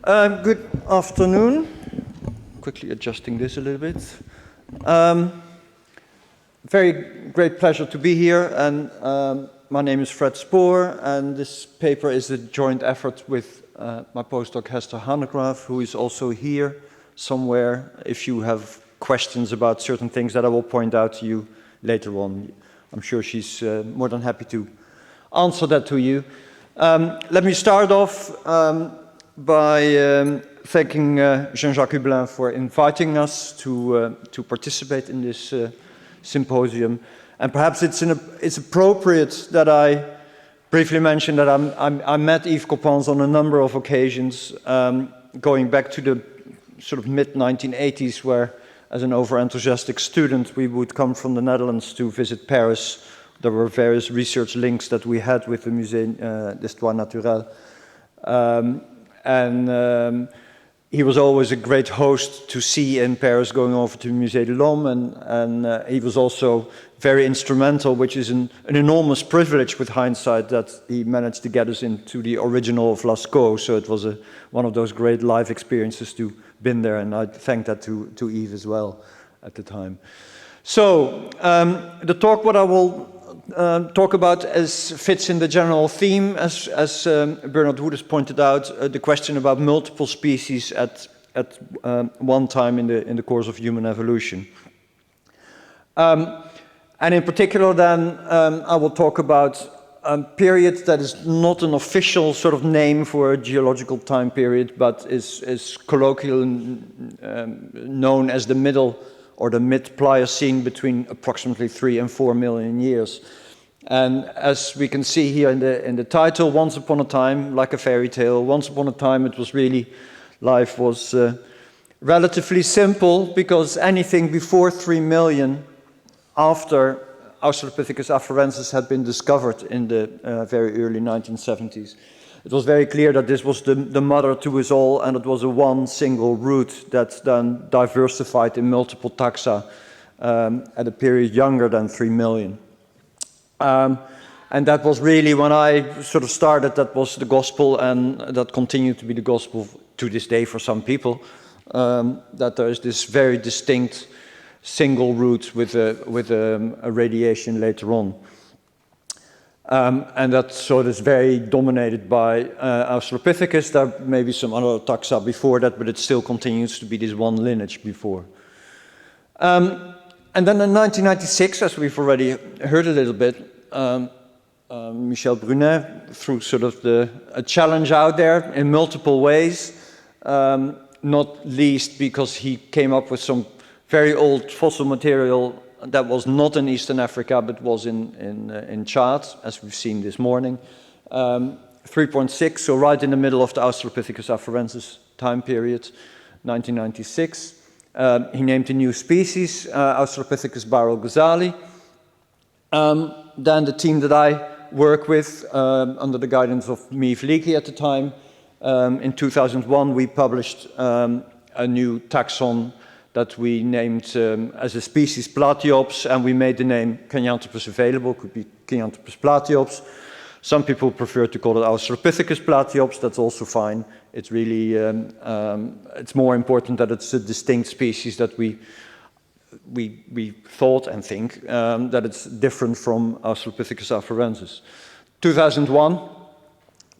Good afternoon. Quickly adjusting this a little bit. Very great pleasure to be here, and my name is Fred Spoor, and this paper is a joint effort with my postdoc Hester Hanegraef, who is also here somewhere if you have questions about certain things that I will point out to you later on. I'm sure she's more than happy to answer that to you. Let me start off by thanking Jean-Jacques Hublin for inviting us to participate in this symposium. And perhaps it's appropriate that I briefly mention that I met Yves Coppens on a number of occasions, going back to the sort of mid-1980s, where as an over-enthusiastic student we would come from the Netherlands to visit Paris. There were various research links that we had with the Musée d'Histoire Naturelle. He was always a great host to see in Paris, going over to the Musée de l'Homme, and he was also very instrumental, which is an enormous privilege with hindsight, that he managed to get us into the original of Lascaux. So it was one of those great life experiences to been there, and I thank that to Yves as well at the time. So the talk, what I will talk about fits in the general theme, as Bernard Wood has pointed out, the question about multiple species at one time in the course of human evolution. And in particular then, I will talk about a period that is not an official sort of name for a geological time period, but is colloquially known as the middle or the Mid-Pliocene, between approximately 3 and 4 million years. And as we can see here in the title, once upon a time, like a fairy tale, once upon a time it was really, life was relatively simple, because anything before 3 million, after Australopithecus afarensis had been discovered in the very early 1970s, it was very clear that this was the mother to us all, and it was a one single root that then diversified in multiple taxa at a period younger than 3 million. And that was really, when I sort of started, that was the gospel, and that continued to be the gospel to this day for some people, that there is this very distinct single root with a radiation later on. And that sort of is very dominated by Australopithecus. There may be some other taxa before that, but it still continues to be this one lineage before. And then in 1996, as we've already heard a little bit, Michel Brunet threw sort of a challenge out there in multiple ways, not least because he came up with some very old fossil material that was not in Eastern Africa, but was in Chad, as we've seen this morning. 3.6, so right in the middle of the Australopithecus afarensis time period, 1996. He named a new species, Australopithecus barrel-ghazali. Then the team that I work with, under the guidance of Mief Leakey at the time, in 2001 we published a new taxon that we named as a species Platyops, and we made the name Kenyanthropus available. Could be Kenyanthropus platyops. Some people prefer to call it Australopithecus platyops. That's also fine. It's really it's more important that it's a distinct species, that we thought and think that it's different from Australopithecus afarensis. 2001,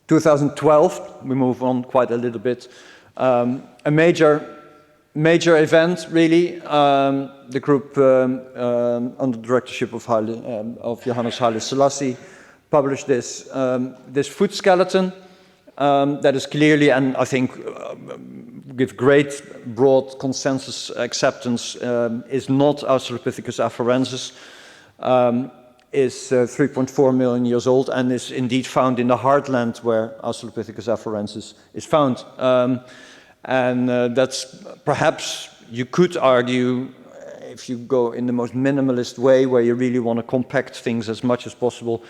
2012, we move on quite a little bit. A major event, really. The group under the directorship of Johannes Haile Selassie published this foot skeleton that is clearly, and I think with great broad consensus acceptance, is not Australopithecus afarensis, is 3.4 million years old, and is indeed found in the heartland where Australopithecus afarensis is found. And that's perhaps, you could argue, if you go in the most minimalist way, where you really want to compact things as much as possible,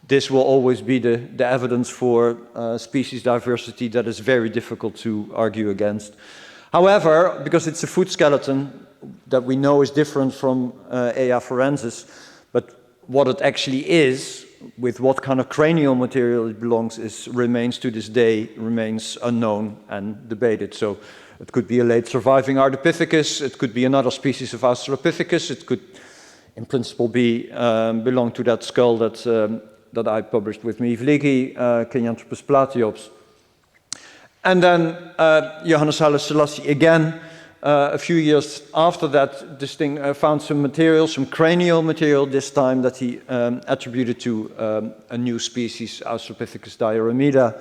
this will always be the evidence for species diversity that is very difficult to argue against. However, because it's a foot skeleton that we know is different from A. afarensis, but what it actually is with what kind of cranial material it belongs remains to this day, remains unknown and debated. So it could be a late surviving Ardipithecus, it could be another species of Australopithecus, it could in principle be belong to that skull that I published with Mivligi, Kenyanthropus platyops. And then Johannes Haile Selassie again, a few years after that, this thing found some material, some cranial material this time that he attributed to a new species, Australopithecus dioremida,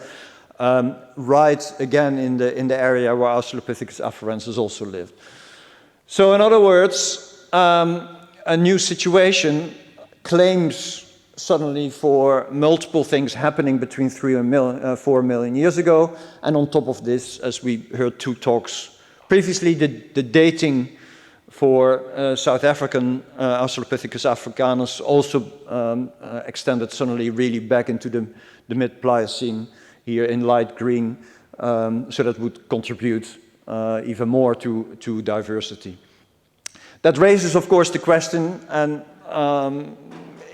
right again in the area where Australopithecus afarensis also lived. So in other words, a new situation claims suddenly for multiple things happening between 3 and 4 million years ago, and on top of this, as we heard 2 talks previously, the dating for South African Australopithecus africanus also extended suddenly really back into the Mid-Pliocene here in light green, so that would contribute even more to diversity. That raises, of course, the question, and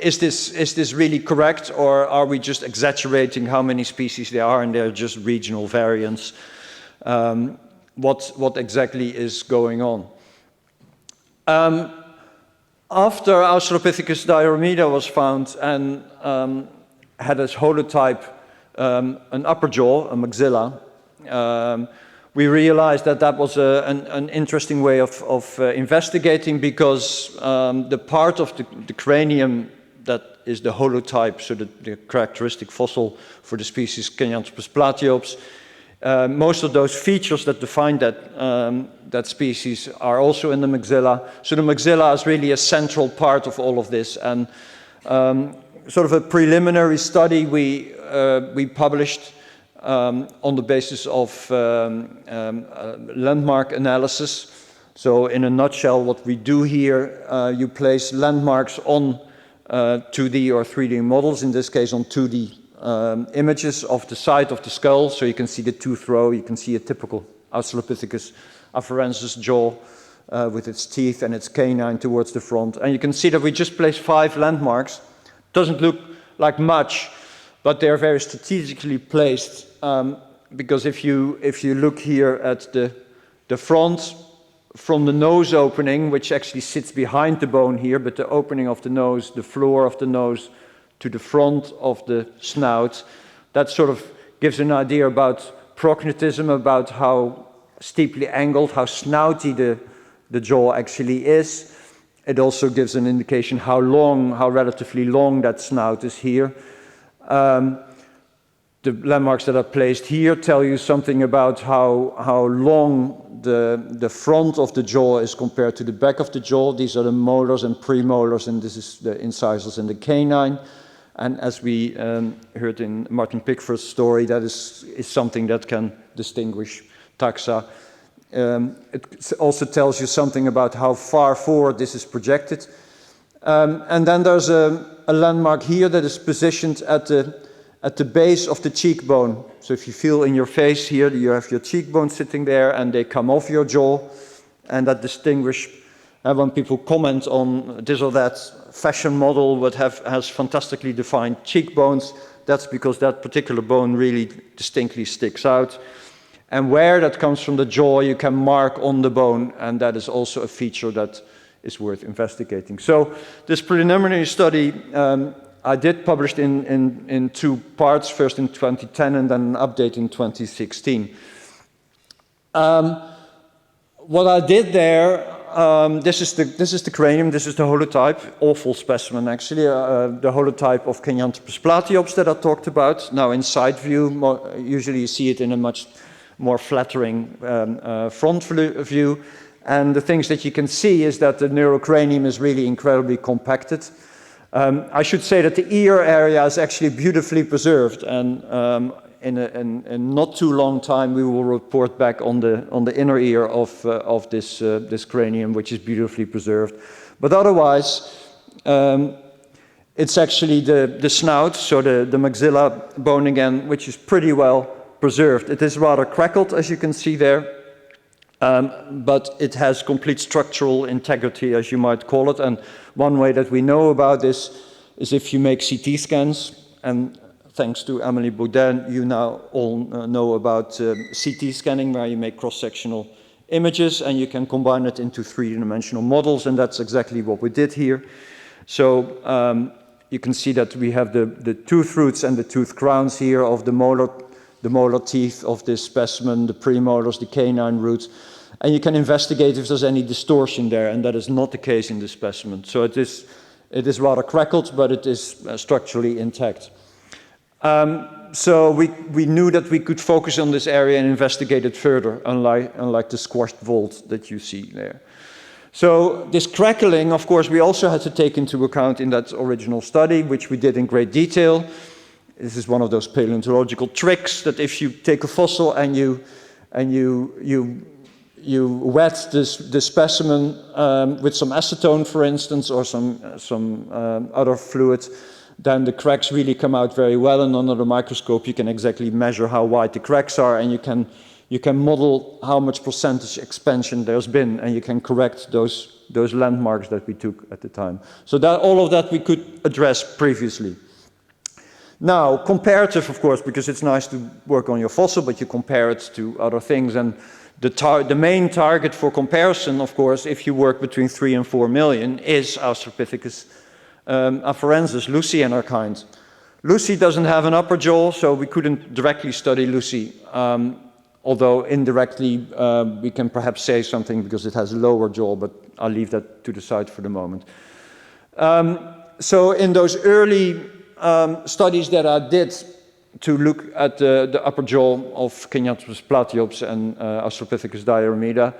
is this really correct, or are we just exaggerating how many species there are and they're just regional variants? What exactly is going on? After Australopithecus dioremida was found and had as holotype an upper jaw, a maxilla, we realized that was an interesting way of investigating, because the part of the cranium that is the holotype, so the characteristic fossil for the species Kenyanthropus platyops, most of those features that define that species are also in the maxilla. So the maxilla is really a central part of all of this, and sort of a preliminary study we published on the basis of landmark analysis. So in a nutshell, what we do here, you place landmarks on 2D or 3D models, in this case on 2D images of the side of the skull, so you can see the tooth row, you can see a typical Australopithecus afarensis jaw with its teeth and its canine towards the front. And you can see that we just placed 5 landmarks. Doesn't look like much, but they're very strategically placed, because if you look here at the front, from the nose opening, which actually sits behind the bone here, but the opening of the nose, the floor of the nose, to the front of the snout, that sort of gives an idea about prognatism, about how steeply angled, how snouty the jaw actually is. It also gives an indication how long, how relatively long that snout is here. The landmarks that are placed here tell you something about how long the front of the jaw is compared to the back of the jaw. These are the molars and premolars, and this is the incisors and the canine. And as we heard in Martin Pickford's story, that is something that can distinguish taxa. It also tells you something about how far forward this is projected. And then there's a landmark here that is positioned at the base of the cheekbone. So if you feel in your face here, you have your cheekbone sitting there and they come off your jaw, and that distinguish, when people comment on this or that fashion model that has fantastically defined cheekbones, that's because that particular bone really distinctly sticks out. And where that comes from the jaw, you can mark on the bone, and that is also a feature that is worth investigating. So this preliminary study I did publish in 2 parts, first in 2010 and then an update in 2016. What I did there, this is the cranium, this is the holotype, awful specimen actually, the holotype of Kenyanthropus platyops that I talked about. Now in side view, usually you see it in a much more flattering front view. And the things that you can see is that the neurocranium is really incredibly compacted. I should say that the ear area is actually beautifully preserved, and in not too long time we will report back on the inner ear of this cranium, which is beautifully preserved. But otherwise, it's actually the snout, so the maxilla bone again, which is pretty well preserved. It is rather crackled, as you can see there. But it has complete structural integrity, as you might call it, and one way that we know about this is if you make CT scans, and thanks to Amélie Baudin, you now all know about CT scanning, where you make cross-sectional images and you can combine it into three-dimensional models, and that's exactly what we did here. So you can see that we have the tooth roots and the tooth crowns here of the molar teeth of this specimen, the premolars, the canine roots, and you can investigate if there's any distortion there, and that is not the case in this specimen. So it is rather crackled, but it is structurally intact. So we knew that we could focus on this area and investigate it further, unlike the squashed vault that you see there. So this crackling, of course, we also had to take into account in that original study, which we did in great detail. This is one of those paleontological tricks that if you take a fossil and you wet the specimen with some acetone, for instance, or some other fluid, then the cracks really come out very well, and under the microscope you can exactly measure how wide the cracks are, and you can model how much percentage expansion there's been, and you can correct those landmarks that we took at the time. So that all of that we could address previously. Now, comparative, of course, because it's nice to work on your fossil, but you compare it to other things, and the main target for comparison, of course, if you work between 3 and 4 million, is Australopithecus afarensis, Lucy and her kind. Lucy doesn't have an upper jaw, so we couldn't directly study Lucy, although indirectly we can perhaps say something because it has a lower jaw, but I'll leave that to the side for the moment. So in those early studies that I did to look at the upper jaw of Kenyanthropus platyops and Australopithecus diarrhea,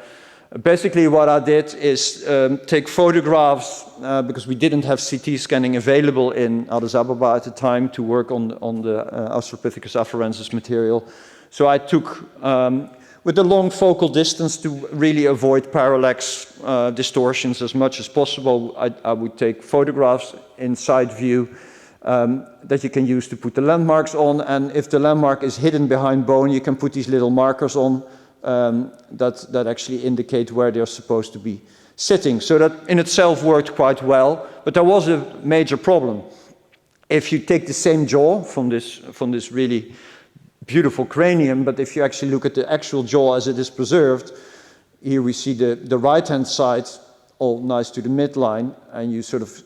basically what I did is take photographs, because we didn't have CT scanning available in Addis Ababa at the time to work on the Australopithecus afarensis material. So I took, with a long focal distance to really avoid parallax distortions as much as possible, I would take photographs in side view that you can use to put the landmarks on, and if the landmark is hidden behind bone, you can put these little markers on that actually indicate where they're supposed to be sitting. So that in itself worked quite well, but there was a major problem. If you take the same jaw from this really beautiful cranium, but if you actually look at the actual jaw as it is preserved, here we see the right-hand side all nice to the midline, and you sort of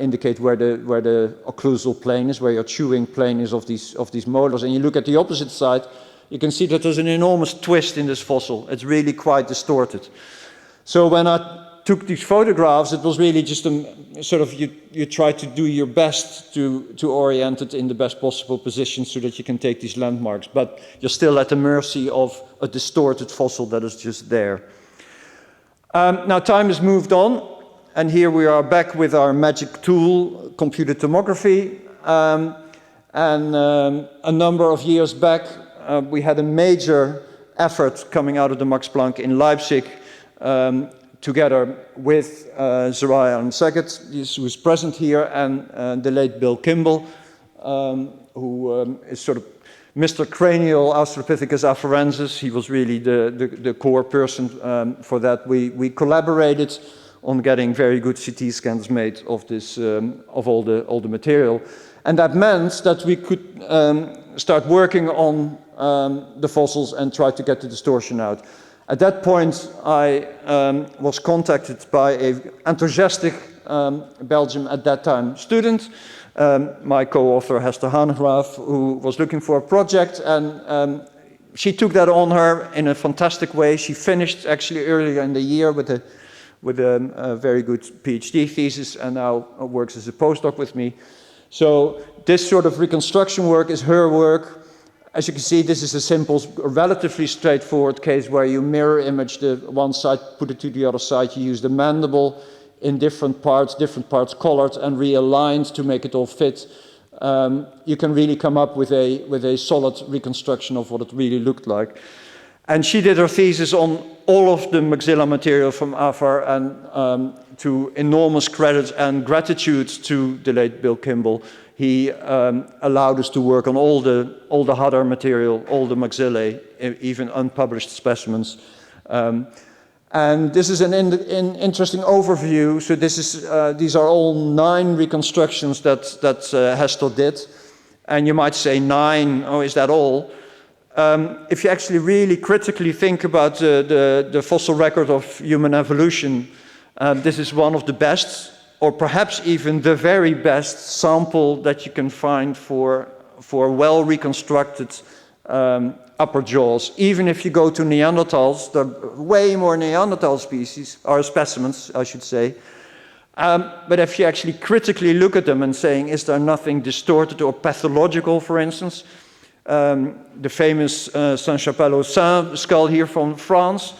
indicate where the occlusal plane is, where your chewing plane is of these molars, and you look at the opposite side, you can see that there's an enormous twist in this fossil. It's really quite distorted. So when I took these photographs, it was really just a sort of, you try to do your best to orient it in the best possible position so that you can take these landmarks, but you're still at the mercy of a distorted fossil that is just there. Now time has moved on, and here we are back with our magic tool, computed tomography, and a number of years back, we had a major effort coming out of the Max Planck in Leipzig, together with Zariah and Saget, who is present here, and the late Bill Kimball, who is sort of Mr. Cranial Australopithecus afarensis. He was really the core person for that. We collaborated on getting very good CT scans made of this, of all the material, and that meant that we could start working on the fossils and try to get the distortion out. At that point, I was contacted by an enthusiastic Belgian at that time student, my co-author Hester Hanegraef, who was looking for a project, and she took that on her in a fantastic way. She finished actually earlier in the year with a very good PhD thesis, and now works as a postdoc with me. So this sort of reconstruction work is her work. As you can see, this is a simple, relatively straightforward case where you mirror image the one side, put it to the other side. You use the mandible in different parts colored and realigned to make it all fit. You can really come up with a solid reconstruction of what it really looked like. And she did her thesis on all of the maxilla material from Afar, and to enormous credit and gratitude to the late Bill Kimball. He allowed us to work on all the Hadar material, all the maxillae, even unpublished specimens. And this is an interesting overview. So this is, these are all 9 reconstructions that Hester did. And you might say 9, oh, is that all? If you actually really critically think about the fossil record of human evolution, this is one of the best, or perhaps even the very best sample that you can find for well-reconstructed upper jaws. Even if you go to Neanderthals, there are way more Neanderthal species, or specimens, I should say. But if you actually critically look at them and saying, is there nothing distorted or pathological, for instance? The famous Saint-Chapelle-au-Saint skull here from France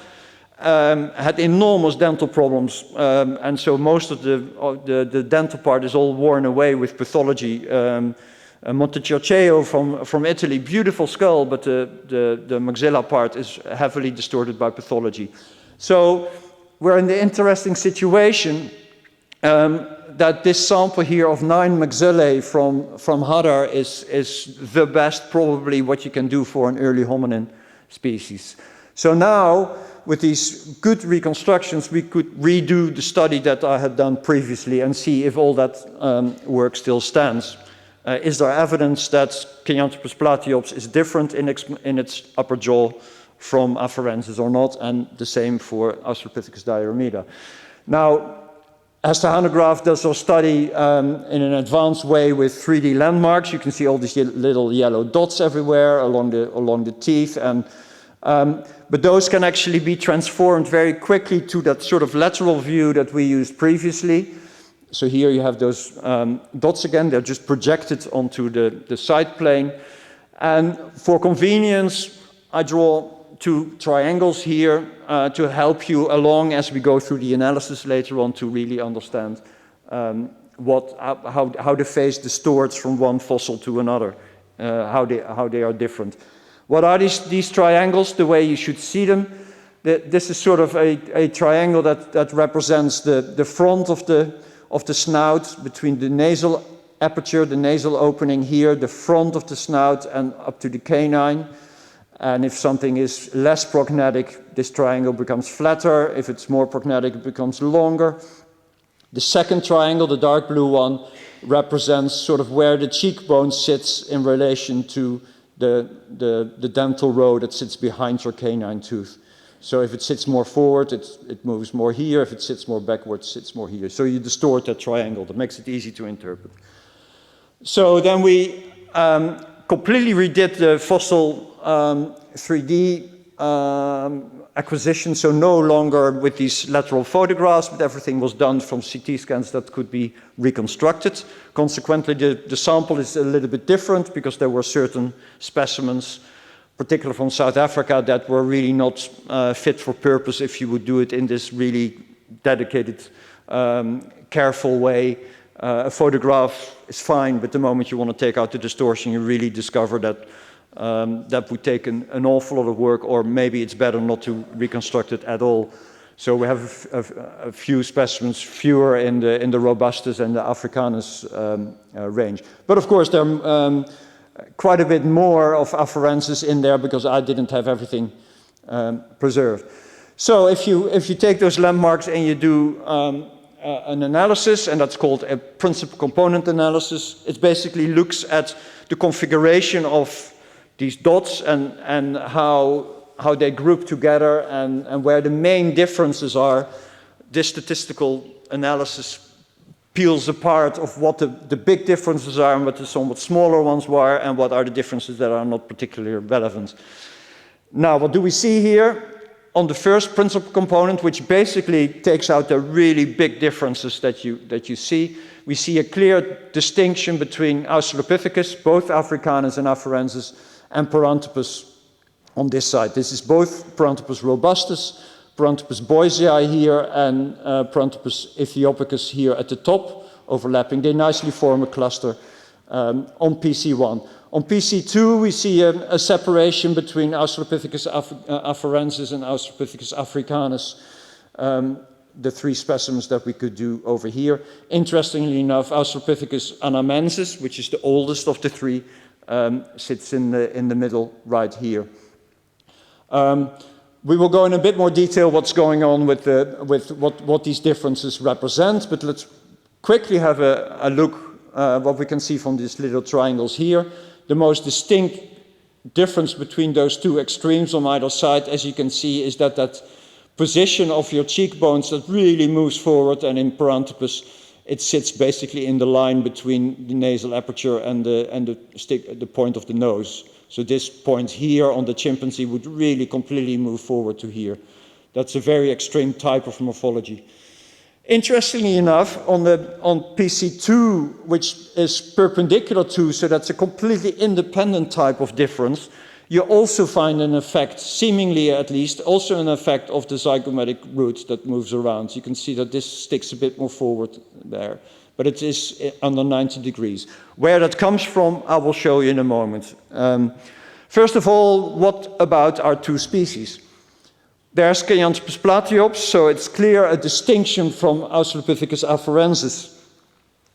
had enormous dental problems, and so most of the dental part is all worn away with pathology. Montecirceo from Italy, beautiful skull, but the maxilla part is heavily distorted by pathology. So we're in the interesting situation that this sample here of 9 maxillae from Hadar is the best, probably, what you can do for an early hominin species. So now, with these good reconstructions, we could redo the study that I had done previously and see if all that work still stands. Is there evidence that Kenyanthropus platyops is different in its upper jaw from afarensis or not, and the same for Australopithecus diarrhea. Now, Hester Hanegraef does her study in an advanced way with 3D landmarks. You can see all these little yellow dots everywhere along the teeth, and but those can actually be transformed very quickly to that sort of lateral view that we used previously. So here you have those dots again, they're just projected onto the side plane. And for convenience, I draw 2 triangles here to help you along as we go through the analysis later on to really understand how the face distorts from one fossil to another, how they are different. What are these triangles? The way you should see them. This is sort of a triangle that represents the front of the snout between the nasal aperture, the nasal opening here, the front of the snout and up to the canine. And if something is less prognatic, this triangle becomes flatter. If it's more prognatic, it becomes longer. The second triangle, the dark blue one, represents sort of where the cheekbone sits in relation to the dental row that sits behind your canine tooth. So if it sits more forward, it moves more here. If it sits more backwards, it sits more here. So you distort that triangle. That makes it easy to interpret. So then we completely redid the fossil 3D acquisition, so no longer with these lateral photographs, but everything was done from CT scans that could be reconstructed. Consequently, the sample is a little bit different because there were certain specimens, particularly from South Africa, that were really not fit for purpose if you would do it in this really dedicated, careful way. A photograph is fine, but the moment you want to take out the distortion, you really discover that that would take an awful lot of work, or maybe it's better not to reconstruct it at all. So we have a few specimens, fewer in the Robustus and the Africanus range. But of course, there are quite a bit more of afarensis in there because I didn't have everything preserved. So if you take those landmarks and you do an analysis, and that's called a principal component analysis, it basically looks at the configuration of these dots and how they group together and where the main differences are. This statistical analysis peels apart of what the big differences are and what the somewhat smaller ones were, and what are the differences that are not particularly relevant. Now, what do we see here? On the first principal component, which basically takes out the really big differences that you see, we see a clear distinction between Australopithecus, both Africanus and afarensis, and Paranthropus on this side. This is both Paranthropus robustus, Paranthropus boisei here, and Paranthropus ethiopicus here at the top, overlapping. They nicely form a cluster on PC1. On PC2, we see a separation between Australopithecus afarensis and Australopithecus africanus, the 3 specimens that we could do over here. Interestingly enough, Australopithecus anamensis, which is the oldest of the 3, sits in the middle right here. We will go in a bit more detail what's going on with what these differences represent, but let's quickly have a look what we can see from these little triangles here. The most distinct difference between those two extremes on either side, as you can see, is that position of your cheekbones that really moves forward, and in Paranthropus it sits basically in the line between the nasal aperture and the point of the nose. So this point here on the chimpanzee would really completely move forward to here. That's a very extreme type of morphology. Interestingly enough, on PC2, which is perpendicular to, so that's a completely independent type of difference, you also find an effect, seemingly at least, also an effect of the zygomatic root that moves around. You can see that this sticks a bit more forward there, but it is under 90 degrees. Where that comes from, I will show you in a moment. First of all, what about our two species? There's Kenyanthropus platyops, so it's clear a distinction from Australopithecus afarensis.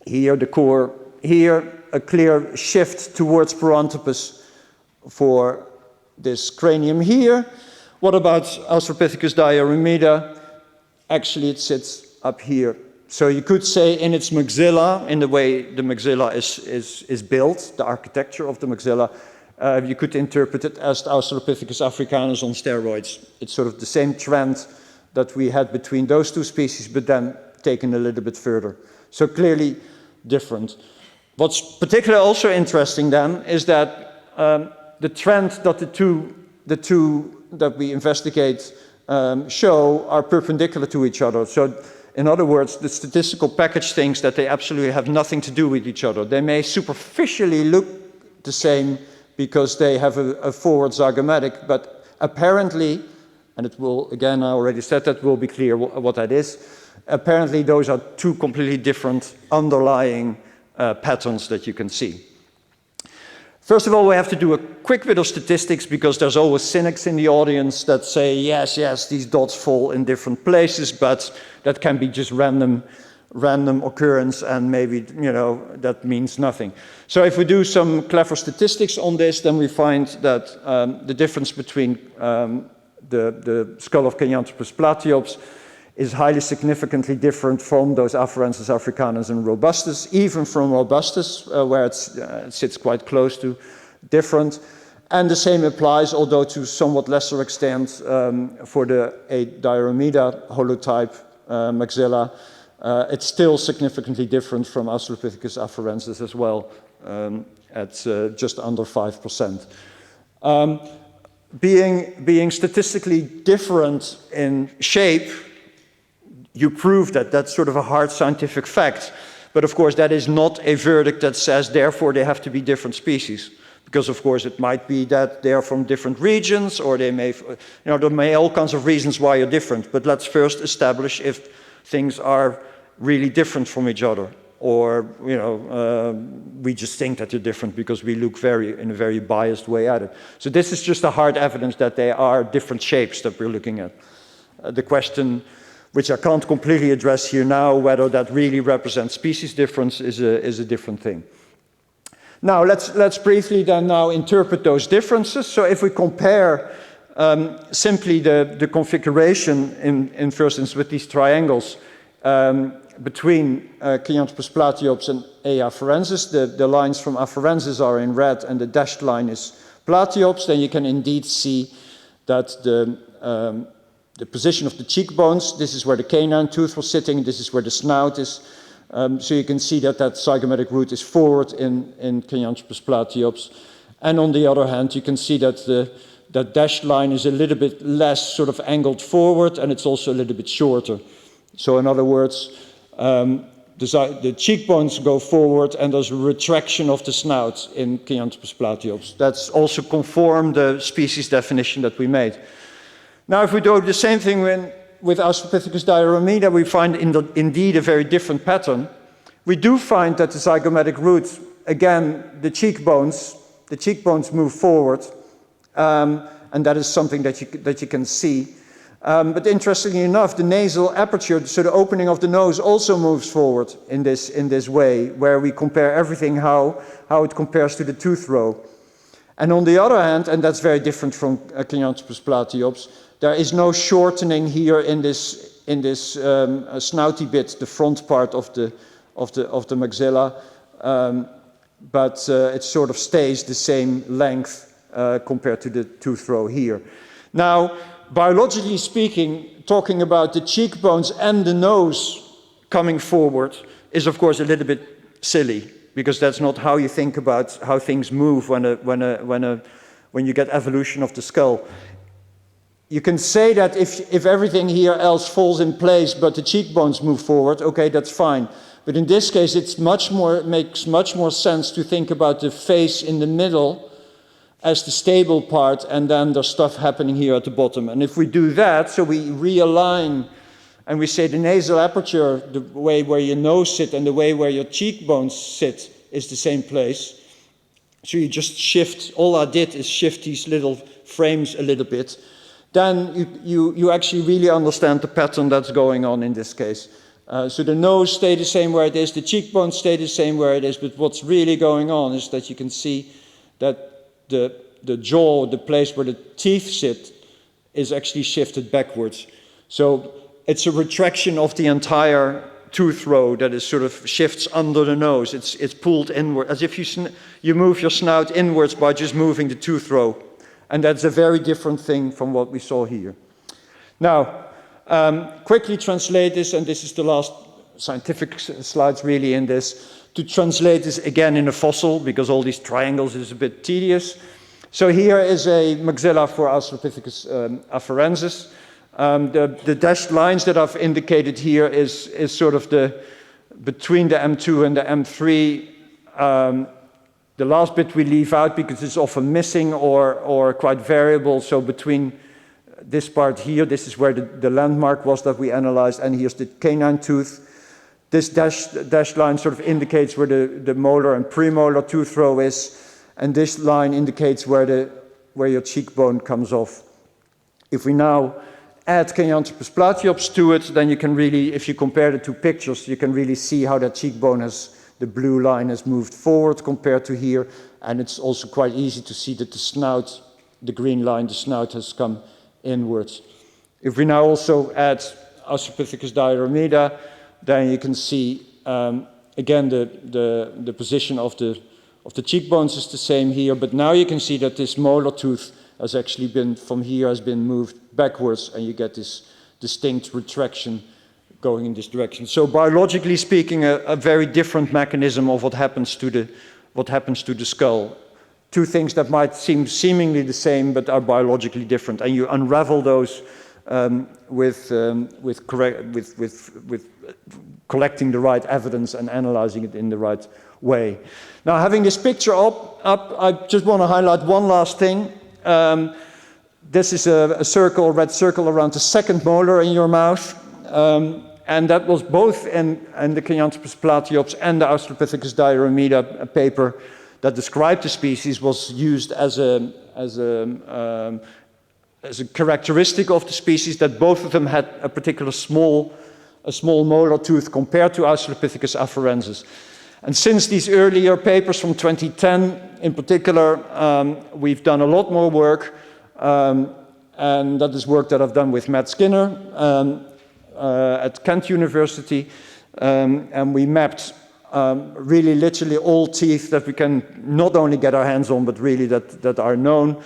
Here the core, here a clear shift towards Paranthropus for this cranium here. What about Australopithecus diarrhemida? Actually it sits up here. So you could say in its maxilla, in the way the maxilla is built, the architecture of the maxilla, you could interpret it as Australopithecus africanus on steroids. It's sort of the same trend that we had between those two species, but then taken a little bit further. So clearly different. What's particularly also interesting then is that the trend that the two that we investigate show are perpendicular to each other. So in other words, the statistical package thinks that they absolutely have nothing to do with each other. They may superficially look the same because they have a forward zygomatic, but apparently, and it will, again, I already said that, will be clear what that is. Apparently, those are two completely different underlying patterns that you can see. First of all, we have to do a quick bit of statistics because there's always cynics in the audience that say, yes, these dots fall in different places, but that can be just random occurrence and maybe, that means nothing. So if we do some clever statistics on this, then we find that the difference between the skull of Kenyanthropus platyops is highly significantly different from those Afarensis africanus and robustus, even from robustus, where it sits quite close to different. And the same applies, although to somewhat lesser extent, for the diarrhemida holotype maxilla. It's still significantly different from Australopithecus afarensis as well, at just under 5%. Being statistically different in shape, you prove that. That's sort of a hard scientific fact. But of course, that is not a verdict that says, therefore, they have to be different species. Because of course, it might be that they're from different regions, or they may, there may be all kinds of reasons why you're different. But let's first establish if things are really different from each other. Or, we just think that they're different because we look in a very biased way at it. So this is just a hard evidence that they are different shapes that we're looking at. The question, which I can't completely address here now, whether that really represents species difference is a different thing. Now, let's briefly then now interpret those differences. So if we compare simply the configuration in first instance with these triangles between Kenyanthropus platyops and A. afarensis, the lines from afarensis are in red and the dashed line is platyops, then you can indeed see that the position of the cheekbones, this is where the canine tooth was sitting, this is where the snout is. So you can see that zygomatic root is forward in Kenyanthropus platyops. And on the other hand, you can see that that dashed line is a little bit less sort of angled forward, and it's also a little bit shorter. So in other words, the cheekbones go forward and there's a retraction of the snout in Kenyanthropus platyops. That's also conform the species definition that we made. Now, if we do the same thing with Australopithecus diarrhemida, we find indeed a very different pattern. We do find that the zygomatic root, again, the cheekbones move forward, and that is something that you can see. But interestingly enough, the nasal aperture, so the opening of the nose, also moves forward in this way, where we compare everything how it compares to the tooth row. And on the other hand, and that's very different from Kenyanthropus platyops, There is no shortening here in this snouty bit, the front part of the maxilla, but it sort of stays the same length compared to the tooth row here. Now, biologically speaking, talking about the cheekbones and the nose coming forward is of course a little bit silly, because that's not how you think about how things move when you get evolution of the skull. You can say that if everything here else falls in place but the cheekbones move forward, okay, that's fine. But in this case, it makes much more sense to think about the face in the middle as the stable part, and then there's stuff happening here at the bottom. And if we do that, so we realign and we say the nasal aperture, the way where your nose sits and the way where your cheekbones sit is the same place. So you just shift, all I did is shift these little frames a little bit. Then you actually really understand the pattern that's going on in this case. So the nose stays the same where it is, the cheekbones stay the same where it is, but what's really going on is that you can see that the jaw, the place where the teeth sit, is actually shifted backwards. So it's a retraction of the entire tooth row that is sort of shifts under the nose. It's pulled inward, as if you move your snout inwards by just moving the tooth row. And that's a very different thing from what we saw here. Now, quickly translate this, and this is the last scientific slides really in this, to translate this again in a fossil, because all these triangles is a bit tedious. So here is a maxilla for Australopithecus afarensis. The dashed lines that I've indicated here is sort of between the M2 and the M3. The last bit we leave out because it's often missing or quite variable. So between this part here, this is where the landmark was that we analyzed, and here's the canine tooth. This dashed line sort of indicates where the molar and premolar tooth row is, and this line indicates where your cheekbone comes off. If we now add Kenyanthropus platyops to it, then you can really, if you compare the two pictures, you can really see how that cheekbone the blue line has moved forward compared to here, and it's also quite easy to see that the snout, the green line, the snout has come inwards. If we now also add Australopithecus diarrhea, then you can see again the position of the cheekbones is the same here, but now you can see that this molar tooth has actually been, from here, has been moved backwards, and you get this distinct retraction going in this direction. So biologically speaking, a very different mechanism of what happens to the skull. Two things that might seem seemingly the same, but are biologically different, and you unravel those with collecting the right evidence and analyzing it in the right way. Now, having this picture up, I just want to highlight one last thing. This is a circle, red circle around the second molar in your mouth, and that was both in the Kenyanthropus platyops and the Australopithecus diarrhea paper that described the species, was used as a characteristic of the species, that both of them had a particular small molar tooth compared to Australopithecus afarensis. And since these earlier papers from 2010 in particular, we've done a lot more work, and that is work that I've done with Matt Skinner at Kent University, and we mapped really literally all teeth that we can not only get our hands on, but really that are known.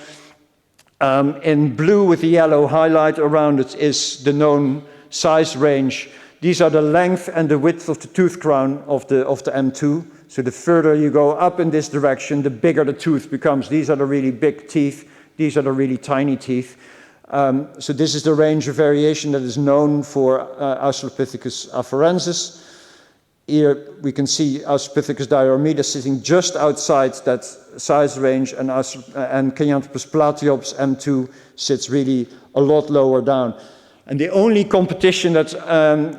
In blue with the yellow highlight around it is the known size range. These are the length and the width of the tooth crown of the M2. So the further you go up in this direction, the bigger the tooth becomes. These are the really big teeth. These are the really tiny teeth. So this is the range of variation that is known for Australopithecus afarensis. Here we can see Australopithecus diarrhea sitting just outside that size range, and Kenyanthropus platyops M2 sits really a lot lower down. And the only competition that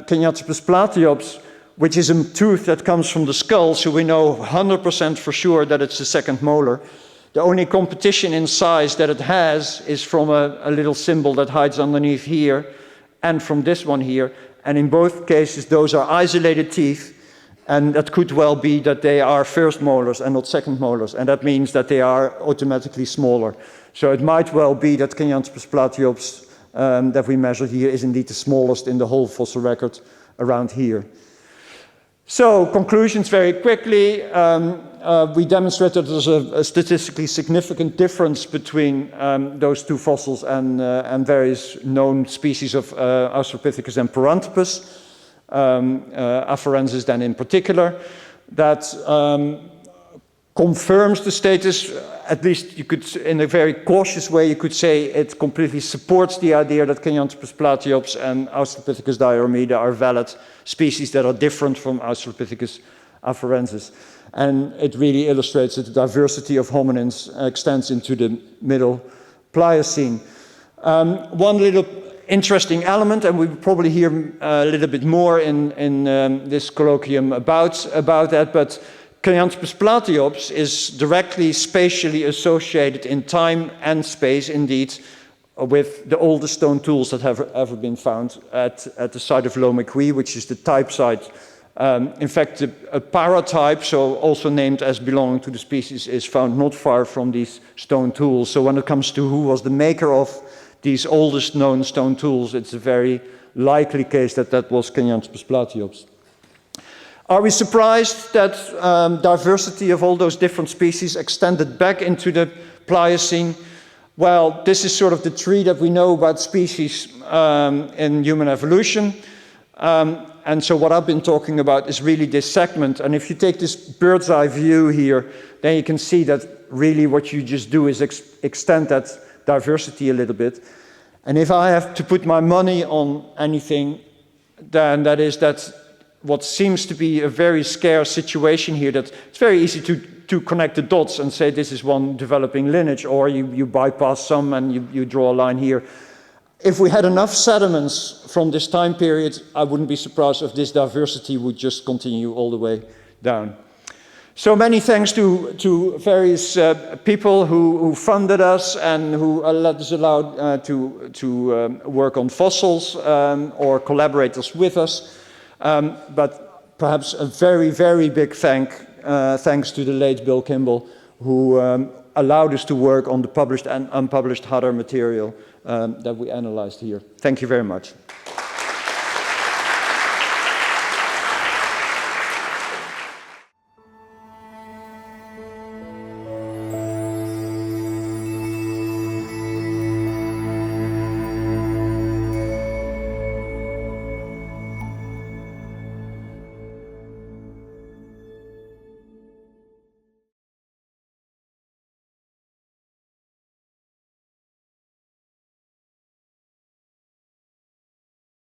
Kenyanthropus platyops, which is a tooth that comes from the skull, so we know 100% for sure that it's the second molar. The only competition in size that it has is from a little symbol that hides underneath here, and from this one here. And in both cases, those are isolated teeth, and that could well be that they are first molars and not second molars, and that means that they are automatically smaller. So it might well be that Kenyanthropus platyops that we measured here is indeed the smallest in the whole fossil record around here. So, conclusions very quickly. We demonstrated there's a statistically significant difference between those two fossils and various known species of Australopithecus and Paranthropus, afarensis then in particular, that confirms the status, at least you could, in a very cautious way, you could say it completely supports the idea that Kenyanthropus platyops and Australopithecus dioromeda are valid species that are different from Australopithecus afarensis. And it really illustrates that the diversity of hominins extends into the middle Pliocene. One little interesting element, and we will probably hear a little bit more in this colloquium about that, but Kenyanthropus platyops is directly spatially associated in time and space, indeed, with the oldest stone tools that have ever been found at the site of Lomekwi, which is the type site. In fact, a paratype, so also named as belonging to the species, is found not far from these stone tools. So when it comes to who was the maker of these oldest known stone tools, it's a very likely case that that was Kenyanthropus platyops. Are we surprised that diversity of all those different species extended back into the Pliocene? Well, this is sort of the tree that we know about species in human evolution. And so what I've been talking about is really this segment. And if you take this bird's eye view here, then you can see that really what you just do is extend that diversity a little bit. And if I have to put my money on anything, then that is that what seems to be a very scarce situation here, that it's very easy to connect the dots and say this is one developing lineage, or you bypass some and you draw a line here. If we had enough sediments from this time period, I wouldn't be surprised if this diversity would just continue all the way down. So many thanks to various people who funded us and who let us allow to work on fossils or collaborators with us. But perhaps a very, very big thanks to the late Bill Kimball, who allowed us to work on the published and unpublished Hadar material that we analyzed here. Thank you very much.